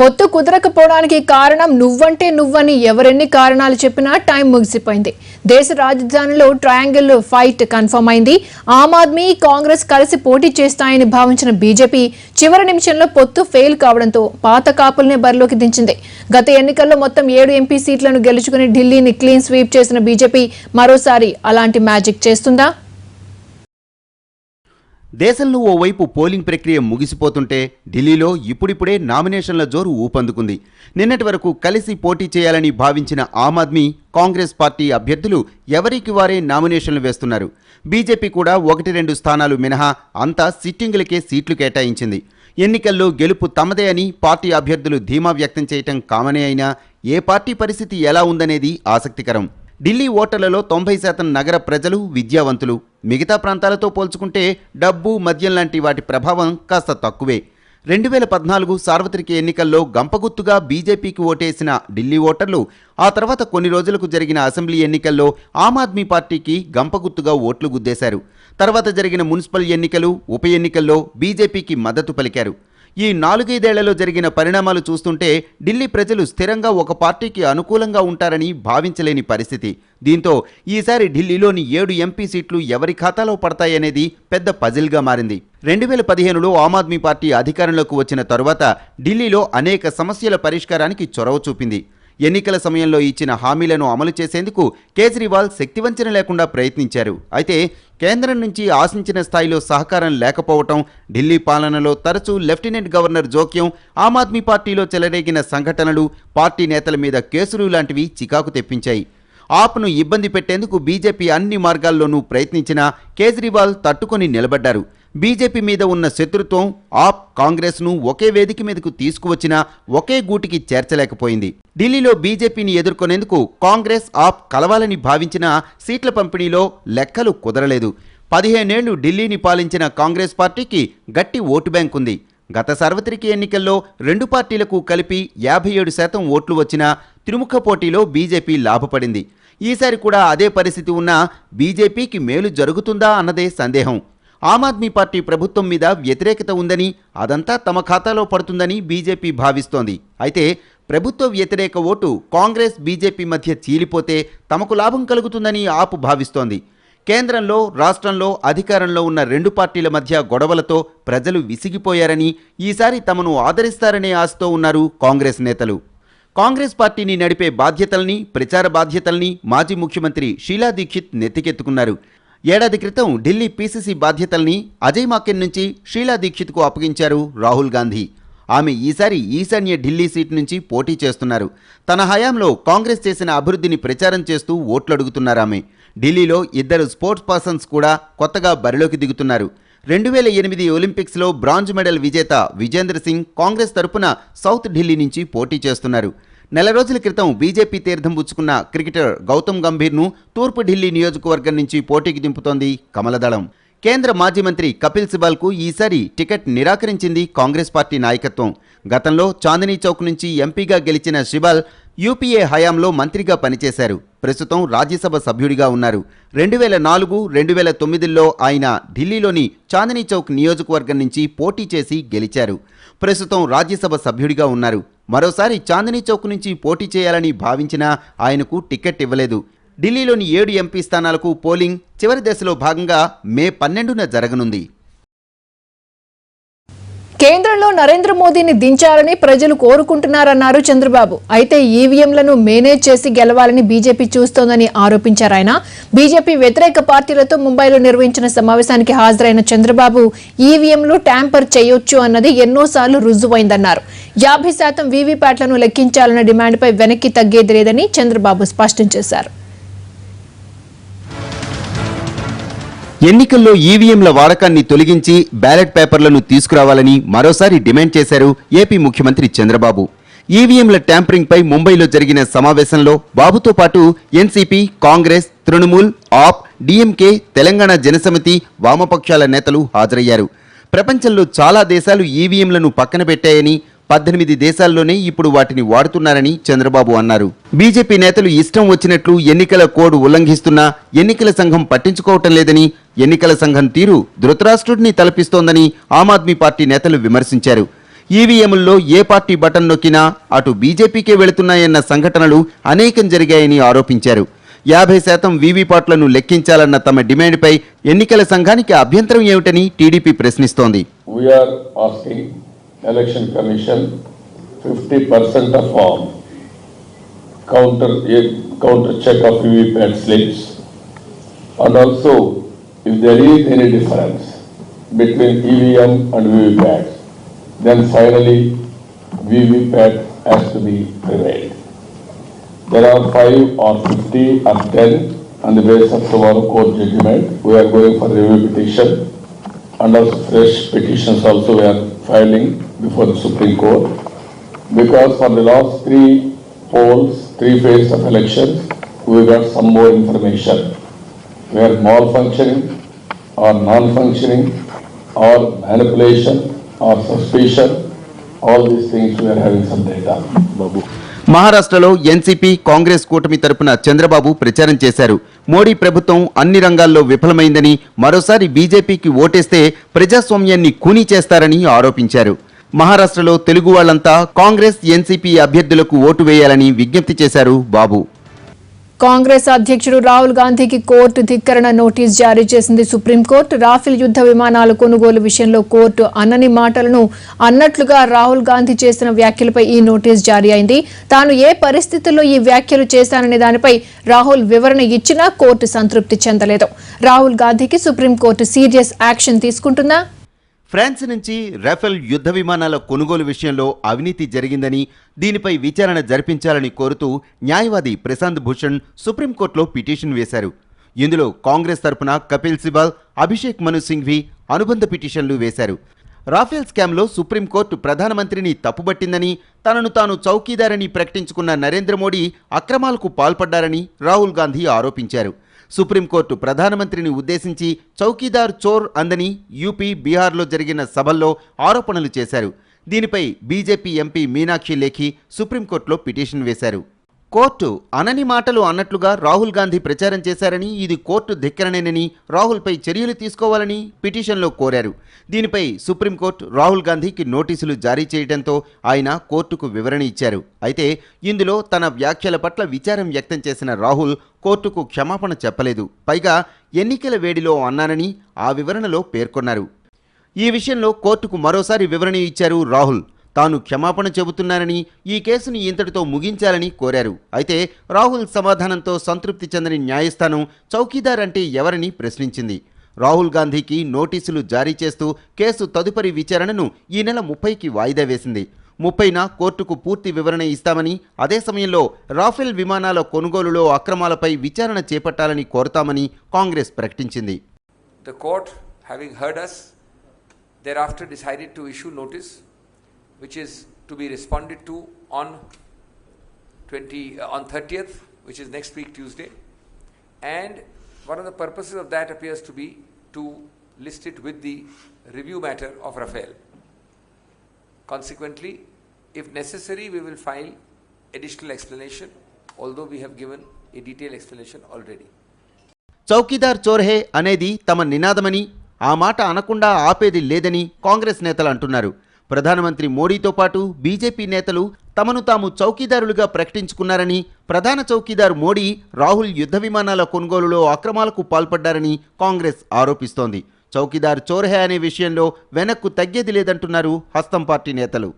పొత్తు కుదరకపోవడానికి కారణం నువ్వంటే నువ్వని ఎవరెన్ని కారణాలు చెప్పినా టైం ముగిసిపోయింది. దేశ రాజధానిలో ట్రయాంగిల్ ఫైట్ కన్ఫర్మ్ అయింది. ఆమ్ ఆద్మీ కాంగ్రెస్ కలిసి పోటీ చేస్తాయని భావించిన బీజేపీ చివరి నిమిషంలో పొత్తు ఫెయిల్ కావడంతో పాత కాపుల్నే బరిలోకి దించింది. గత ఎన్నికల్లో మొత్తం 7 ఎంపీ సీట్లను గెలుచుకుని ఢిల్లీని క్లీన్ స్వీప్ చేసిన బీజేపీ మరోసారి అలాంటి మ్యాజిక్ చేస్తుందా? దేశంలో ఓవైపు పోలింగ్ ప్రక్రియ ముగిసిపోతుంటే ఢిల్లీలో ఇప్పుడిప్పుడే నామినేషన్ల జోరు ఊపందుకుంది. నిన్నటి వరకు కలిసి పోటీ చేయాలని భావించిన ఆమ్ ఆద్మీ కాంగ్రెస్ పార్టీ అభ్యర్థులు ఎవరికి వారే నామినేషన్లు వేస్తున్నారు. బీజేపీ కూడా 1-2 స్థానాలు మినహా అంతా సిట్టింగులకే సీట్లు కేటాయించింది. ఎన్నికల్లో గెలుపు తమదే అని పార్టీ అభ్యర్థులు ధీమా వ్యక్తం చేయటం కామనే అయినా ఏ పార్టీ పరిస్థితి ఎలా ఉందనేది ఆసక్తికరం. ఢిల్లీ ఓటర్లలో 90% నగర ప్రజలు విద్యావంతులు. మిగతా ప్రాంతాలతో పోల్చుకుంటే డబ్బు, మద్యం లాంటి వాటి ప్రభావం కాస్త తక్కువే. 2014 సార్వత్రిక ఎన్నికల్లో గంపగుత్తుగా బీజేపీకి ఓటేసిన ఢిల్లీ ఓటర్లు ఆ తర్వాత కొన్ని రోజులకు జరిగిన అసెంబ్లీ ఎన్నికల్లో ఆమ్ ఆద్మీ పార్టీకి గంపగుత్తుగా ఓట్లు గుద్దేశారు. తర్వాత జరిగిన మున్సిపల్ ఎన్నికలు, ఉప ఎన్నికల్లో బీజేపీకి మద్దతు పలికారు. ఈ 4-5 ఏళ్లలో జరిగిన పరిణామాలు చూస్తుంటే ఢిల్లీ ప్రజలు స్థిరంగా ఒక పార్టీకి అనుకూలంగా ఉంటారని భావించలేని పరిస్థితి. దీంతో ఈసారి ఢిల్లీలోని 7 ఎంపీ సీట్లు ఎవరి ఖాతాలో పడతాయనేది పెద్ద పజిల్గా మారింది. 2015లో ఆమ్ ఆద్మీ పార్టీ అధికారంలోకి వచ్చిన తరువాత ఢిల్లీలో అనేక సమస్యల పరిష్కారానికి చొరవ చూపింది. ఎన్నికల సమయంలో ఇచ్చిన హామీలను అమలు చేసేందుకు కేజ్రీవాల్ శక్తివంచన లేకుండా ప్రయత్నించారు. అయితే కేంద్రం నుంచి ఆశించిన స్థాయిలో సహకారం లేకపోవటం, ఢిల్లీ పాలనలో తరచూ లెఫ్టినెంట్ గవర్నర్ జోక్యం, ఆమ్ ఆద్మీ పార్టీలో చెలరేగిన సంఘటనలు, పార్టీ నేతల మీద కేసులు లాంటివి చికాకు తెప్పించాయి. ఆప్ను ఇబ్బంది పెట్టేందుకు బీజేపీ అన్ని మార్గాల్లోనూ ప్రయత్నించినా కేజ్రీవాల్ తట్టుకొని నిలబడ్డారు. బీజేపీ మీద ఉన్న శత్రుత్వం ఆప్ కాంగ్రెస్ను ఒకే వేదిక మీదకు తీసుకువచ్చినా ఒకే గూటికి చేర్చలేకపోయింది. ఢిల్లీలో బీజేపీని ఎదుర్కొనేందుకు కాంగ్రెస్, ఆప్ కలవాలని భావించిన సీట్ల పంపిణీలో లెక్కలు కుదరలేదు. 15 ఏళ్లు ఢిల్లీని పాలించిన కాంగ్రెస్ పార్టీకి గట్టి ఓటు బ్యాంక్ ఉంది. గత సార్వత్రిక ఎన్నికల్లో 2 పార్టీలకు కలిపి 57% ఓట్లు వచ్చినా త్రిముఖ పోటీలో బీజేపీ లాభపడింది. ఈసారి కూడా అదే పరిస్థితి ఉన్నా బీజేపీకి మేలు జరుగుతుందా అన్నదే సందేహం. ఆమ్ ఆద్మీ పార్టీ ప్రభుత్వం మీద వ్యతిరేకత ఉందని, అదంతా తమ ఖాతాలో పడుతుందని బీజేపీ భావిస్తోంది. అయితే ప్రభుత్వ వ్యతిరేక ఓటు కాంగ్రెస్, బీజేపీ మధ్య చీలిపోతే తమకు లాభం కలుగుతుందని ఆప్ భావిస్తోంది. కేంద్రంలో, రాష్ట్రంలో అధికారంలో ఉన్న 2 పార్టీల మధ్య గొడవలతో ప్రజలు విసిగిపోయారని, ఈసారి తమను ఆదరిస్తారనే ఆశతో ఉన్నారు కాంగ్రెస్ నేతలు. కాంగ్రెస్ పార్టీని నడిపే బాధ్యతల్ని, ప్రచార బాధ్యతల్ని మాజీ ముఖ్యమంత్రి షీలా దీక్షిత్ నెత్తికెత్తుకున్నారు. ఏడాది క్రితం ఢిల్లీ పీసీసీ బాధ్యతల్ని అజయ్ మాకెన్ నుంచి షీలా దీక్షిత్కు అప్పగించారు రాహుల్ గాంధీ. ఆమె ఈసారి ఈశాన్య ఢిల్లీ సీట్ నుంచి పోటీ చేస్తున్నారు. తన హయాంలో కాంగ్రెస్ చేసిన అభివృద్ధిని ప్రచారం చేస్తూ ఓట్లడుగుతున్నారామె. ఢిల్లీలో 2 స్పోర్ట్స్ పర్సన్స్ కూడా కొత్తగా బరిలోకి దిగుతున్నారు. 2008 ఒలింపిక్స్లో బ్రాంజ్ మెడల్ విజేత విజేంద్ర సింగ్ కాంగ్రెస్ తరపున సౌత్ ఢిల్లీ నుంచి పోటీ చేస్తున్నారు. నెల రోజుల క్రితం బీజేపీ తీర్థం పుచ్చుకున్న క్రికెటర్ గౌతమ్ గంభీర్ను తూర్పు ఢిల్లీ నియోజకవర్గం నుంచి పోటీకి దింపుతోంది కమలదళం. కేంద్ర మాజీ మంత్రి కపిల్ సిబాల్కు ఈసారి టికెట్ నిరాకరించింది కాంగ్రెస్ పార్టీ నాయకత్వం. గతంలో చాందినీ చౌక్ నుంచి ఎంపీగా గెలిచిన సిబాల్ యూపీఏ హయాంలో మంత్రిగా పనిచేశారు. ప్రస్తుతం రాజ్యసభ సభ్యుడిగా ఉన్నారు. 2004, 2009లో ఆయన ఢిల్లీలోని చాందినీ చౌక్ నియోజకవర్గం నుంచి పోటీ చేసి గెలిచారు. ప్రస్తుతం రాజ్యసభ సభ్యుడిగా ఉన్నారు. మరోసారి చాందినీ చౌక్ నుంచి పోటీ చేయాలని భావించినా ఆయనకు టికెట్ ఇవ్వలేదు. ఢిల్లీలోని 7 ఎంపీ స్థానాలకు పోలింగ్ చివరి దశలో భాగంగా మే 12న జరగనుంది. కేంద్రంలో నరేంద్ర మోదీని దించాలని ప్రజలు కోరుకుంటున్నారన్నారు చంద్రబాబు. అయితే ఈవీఎంలను మేనేజ్ చేసి గెలవాలని బీజేపీ చూస్తోందని ఆరోపించారు ఆయన. బీజేపీ వ్యతిరేక పార్టీలతో ముంబైలో నిర్వహించిన సమావేశానికి హాజరైన చంద్రబాబు ఈవీఎంలు ట్యాంపర్ చేయొచ్చు అన్నది ఎన్నోసార్లు రుజువైందన్నారు. 50% వీవీప్యాట్లను లెక్కించాలన్న డిమాండ్పై వెనక్కి తగ్గేది లేదని చంద్రబాబు స్పష్టం చేశారు. ఎన్నికల్లో ఈవీఎంల వాడకాన్ని తొలగించి బ్యాలెట్ పేపర్లను తీసుకురావాలని మరోసారి డిమాండ్ చేశారు ఏపీ ముఖ్యమంత్రి చంద్రబాబు. ఈవీఎంల ట్యాంపరింగ్పై ముంబైలో జరిగిన సమావేశంలో బాబుతో పాటు ఎన్సీపీ, కాంగ్రెస్, తృణమూల్, ఆప్, డీఎంకే, తెలంగాణ జనసమితి, వామపక్షాల నేతలు హాజరయ్యారు. ప్రపంచంలో చాలా దేశాలు ఈవీఎంలను పక్కన పెట్టాయని, 18 దేశాల్లోనే ఇప్పుడు వాటిని వాడుతున్నారని చంద్రబాబు అన్నారు. బీజేపీ నేతలు ఇష్టం వచ్చినట్లు ఎన్నికల కోడ్ ఉల్లంఘిస్తున్నా ఎన్నికల సంఘం పట్టించుకోవటం లేదని, ఎన్నికల సంఘం తీరు ధృతరాష్ట్రుడిని తలపిస్తోందని ఆమ్ ఆద్మీ పార్టీ నేతలు విమర్శించారు. ఈవీఎంల్లో ఏ పార్టీ బటన్ నొక్కినా అటు బీజేపీకే వెళుతున్నాయన్న సంఘటనలు అనేకం జరిగాయని ఆరోపించారు. 50% వీవీప్యాట్లను లెక్కించాలన్న తమ డిమాండ్పై ఎన్నికల సంఘానికి అభ్యంతరం ఏమిటని TDP ప్రశ్నిస్తోంది. We are asking Election Commission 50% of counter check of VVPAT slips, and also if there is any difference between EVM and VVPAT, then finally VVPAT has to be prevailed. There are 5 or 50 or 10 on the basis of tomorrow court judgment. We are going for review petition, and also fresh petitions also we are filing before the Supreme Court, because for the last 3 polls, 3 phases of elections, we got some more information where malfunctioning or non-functioning or manipulation or suspicion, all these things we are having some data. మహారాష్ట్రలో NCP Congress కూటమి తరపున చంద్రబాబు ప్రచారం చేశారు. మోడీ ప్రభుత్వం అన్ని రంగాల్లో విఫలమైందని, మరోసారి బీజేపీకి ఓటేస్తే ప్రజాస్వామ్యాన్ని ఖూనీ చేస్తారని ఆరోపించారు. మహారాష్ట్రలో తెలుగు వాళ్లంతా కాంగ్రెస్ ఎన్సీపీ అభ్యర్థులకు ఓటు వేయాలని విజ్ఞప్తి చేశారు బాబు. కాంగ్రెస్ అధ్యక్షుడు రాహుల్ గాంధీకి కోర్టు ధిక్కరణ నోటీస్ జారీ చేసింది సుప్రీంకోర్టు. రాఫెల్ యుద్ధ విమానాల కొనుగోలు విషయంలో కోర్టు అన్నని మాటలను అన్నట్లుగా రాహుల్ గాంధీ చేసిన వ్యాఖ్యలపై ఈ నోటీస్ జారీ అయింది. తాను ఏ పరిస్థితుల్లో ఈ వ్యాఖ్యలు చేశాననే దానిపై రాహుల్ వివరణ ఇచ్చినా కోర్టు సంతృప్తి చెందలేదు. రాహుల్ గాంధీకి సుప్రీంకోర్టు సీరియస్ యాక్షన్ తీసుకుంటుందా? ఫ్రాన్స్ నుంచి రాఫెల్ యుద్ధ విమానాల కొనుగోలు విషయంలో అవినీతి జరిగిందని, దీనిపై విచారణ జరిపించాలని కోరుతూ న్యాయవాది ప్రశాంత్ భూషణ్ సుప్రీంకోర్టులో పిటిషన్ వేశారు. ఇందులో కాంగ్రెస్ తరపున కపిల్ సిబాల్, అభిషేక్ మను సింఘ్వి అనుబంధ పిటిషన్లు వేశారు. రాఫెల్ స్కామ్లో సుప్రీంకోర్టు ప్రధానమంత్రిని తప్పుబట్టిందని, తనను తాను చౌకీదారని ప్రకటించుకున్న నరేంద్ర మోడీ అక్రమాలకు పాల్పడ్డారని రాహుల్ గాంధీ ఆరోపించారు. సుప్రీంకోర్టు ప్రధానమంత్రిని ఉద్దేశించి చౌకీదార్ చోర్ అందని యూపీ, బీహార్లో జరిగిన సభల్లో ఆరోపణలు చేశారు. దీనిపై బీజేపీ ఎంపీ మీనాక్షి లేఖి సుప్రీంకోర్టులో పిటిషన్ వేశారు. కోర్టు అనని మాటలు అన్నట్లుగా రాహుల్ గాంధీ ప్రచారం చేశారని, ఇది కోర్టు ధిక్కరణేనని, రాహుల్పై చర్యలు తీసుకోవాలని పిటిషన్లో కోరారు. దీనిపై సుప్రీంకోర్టు రాహుల్ గాంధీకి నోటీసులు జారీ చేయడంతో ఆయన కోర్టుకు వివరణ ఇచ్చారు. అయితే ఇందులో తన వ్యాఖ్యల పట్ల విచారం వ్యక్తం చేసిన రాహుల్ కోర్టుకు క్షమాపణ చెప్పలేదు. పైగా ఎన్నికల వేడిలో అన్నానని ఆ వివరణలో పేర్కొన్నారు. ఈ విషయంలో కోర్టుకు మరోసారి వివరణ ఇచ్చారు రాహుల్. తాను క్షమాపణ చెబుతున్నానని, ఈ కేసుని ఇంతటితో ముగించాలని కోరారు. అయితే రాహుల్ సమాధానంతో సంతృప్తి చెందని న్యాయస్థానం చౌకీదార్ అంటే ఎవరని ప్రశ్నించింది. రాహుల్ గాంధీకి నోటీసులు జారీ చేస్తూ కేసు తదుపరి విచారణను ఈ నెల 30కి వాయిదా వేసింది. 30న కోర్టుకు పూర్తి వివరణ ఇస్తామని, అదే సమయంలో రాఫెల్ విమానాల కొనుగోలులో అక్రమాలపై విచారణ చేపట్టాలని కోరతామని కాంగ్రెస్ ప్రకటించింది. The court, having heard us, thereafter decided to issue notice, which is to be responded to on 30th, which is next week Tuesday, and one of the purposes of that appears to be to list it with the review matter of Rafael. Consequently, if necessary, we will file additional explanation, although we have given a detailed explanation already. Chowkidar చోర్హే అనేది తమ నినాదమని, ఆ మాట అనకుండా ఆపేది లేదని కాంగ్రెస్ నేతలు అంటున్నారు. ప్రధానమంత్రి మోడీతో పాటు బీజేపీ నేతలు తమను తాము చౌకీదారులుగా ప్రకటించుకున్నారని, ప్రధాన చౌకీదారు మోడీ రాహుల్ యుద్ధ విమానాల కొనుగోలులో అక్రమాలకు పాల్పడ్డారని కాంగ్రెస్ ఆరోపిస్తోంది. చౌకీదార్ చోర్హే అనే విషయంలో వెనక్కు తగ్గేది లేదంటున్నారు హస్తం పార్టీ నేతలు.